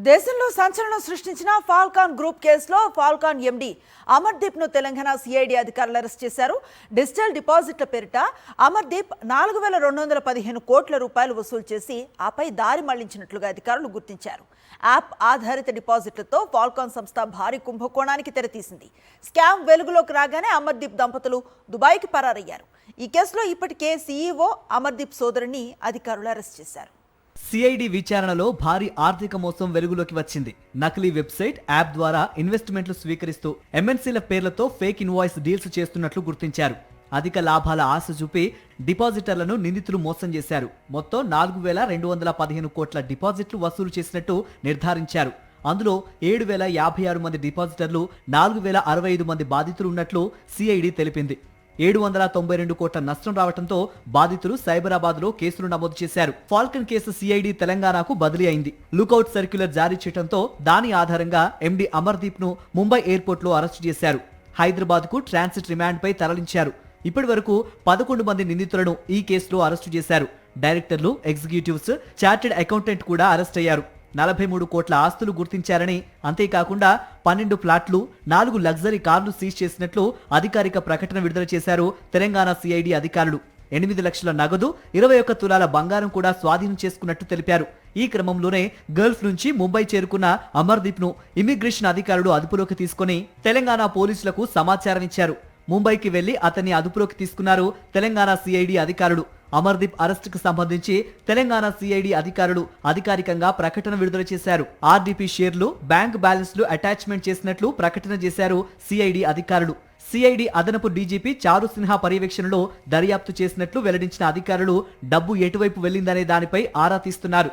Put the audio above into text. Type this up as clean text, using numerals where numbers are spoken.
దేశంలో సంచలనం సృష్టించిన ఫాల్కాన్ గ్రూప్ కేసులో ఫాల్కాన్ ఎండి అమర్దీప్ ను తెలంగాణ సిఐడి అధికారులు అరెస్ట్ చేశారు. డిజిటల్ డిపాజిట్ల పేరిట అమర్దీప్ 4,215 కోట్ల రూపాయలు వసూలు చేసి ఆపై దారి మళ్లించినట్లుగా అధికారులు గుర్తించారు. యాప్ ఆధారిత డిపాజిట్లతో ఫాల్కాన్ సంస్థ భారీ కుంభకోణానికి తెరతీసింది. స్కామ్ వెలుగులోకి రాగానే అమర్దీప్ దంపతులు దుబాయ్కి పరారయ్యారు. ఈ కేసులో ఇప్పటికే సీఈఓ అమర్దీప్ సోదరుని అధికారులు అరెస్ట్ చేశారు. సిఐడి విచారణలో భారీ ఆర్థిక మోసం వెలుగులోకి వచ్చింది. నకిలీ వెబ్సైట్, యాప్ ద్వారా ఇన్వెస్ట్మెంట్లు స్వీకరిస్తూ ఎంఎన్సీల పేర్లతో ఫేక్ ఇన్వాయిస్ డీల్స్ చేస్తున్నట్లు గుర్తించారు. అధిక లాభాల ఆశ చూపి డిపాజిటర్లను నిందితులు మోసం చేశారు. మొత్తం 4,215 కోట్ల డిపాజిట్లు వసూలు చేసినట్టు నిర్ధారించారు. అందులో 7,056 మంది డిపాజిటర్లు, 4,065 మంది బాధితులు ఉన్నట్లు సిఐడి తెలిపింది. 792 కోట్ల నష్టం రావడంతో బాధితులు సైబరాబాద్ లో కేసులు నమోదు చేశారు. ఫాల్కన్ కేసు సిఐడి తెలంగాణకు బదిలీ అయింది. లుకౌట్ సర్క్యులర్ జారీ చేయడంతో దాని ఆధారంగా ఎండి అమర్దీప్ ను ముంబై ఎయిర్పోర్ట్ లో అరెస్టు చేశారు. హైదరాబాద్ కు ట్రాన్సిట్ రిమాండ్ పై తరలించారు. ఇప్పటి వరకు 11 మంది నిందితులను ఈ కేసులో అరెస్టు చేశారు. డైరెక్టర్లు, ఎగ్జిక్యూటివ్స్, చార్టెడ్ అకౌంటెంట్ కూడా అరెస్ట్ అయ్యారు. 43 కోట్ల ఆస్తులు గుర్తించారని, అంతేకాకుండా 12 ఫ్లాట్లు, 4 లగ్జరీ కార్లు సీజ్ చేసినట్లు అధికారిక ప్రకటన విడుదల చేశారు తెలంగాణ సిఐడి అధికారులు. 8 లక్షల నగదు, 21 తులాల బంగారం కూడా స్వాధీనం చేసుకున్నట్టు తెలిపారు. ఈ క్రమంలోనే గల్ఫ్ నుంచి ముంబై చేరుకున్న అమర్దీప్ ను ఇమిగ్రేషన్ అధికారులు అదుపులోకి తీసుకుని తెలంగాణ పోలీసులకు సమాచారం ఇచ్చారు. ముంబైకి వెళ్లి అతన్ని అదుపులోకి తీసుకున్నారు తెలంగాణ సిఐడి అధికారులు. అమర్దీప్ అరెస్టుకు సంబంధించి తెలంగాణ సిఐడి అధికారులు అధికారికంగా ప్రకటన విడుదల చేశారు. ఆర్డీపీ షేర్లు, బ్యాంక్ బ్యాలెన్స్లు అటాచ్మెంట్ చేసినట్లు ప్రకటన చేశారు సిఐడి అధికారులు. సిఐడి అదనపు డీజీపీ చారు సిన్హా పర్యవేక్షణలో దర్యాప్తు చేసినట్లు వెల్లడించిన అధికారులు డబ్బు ఎటువైపు వెళ్లిందనే దానిపై ఆరా తీస్తున్నారు.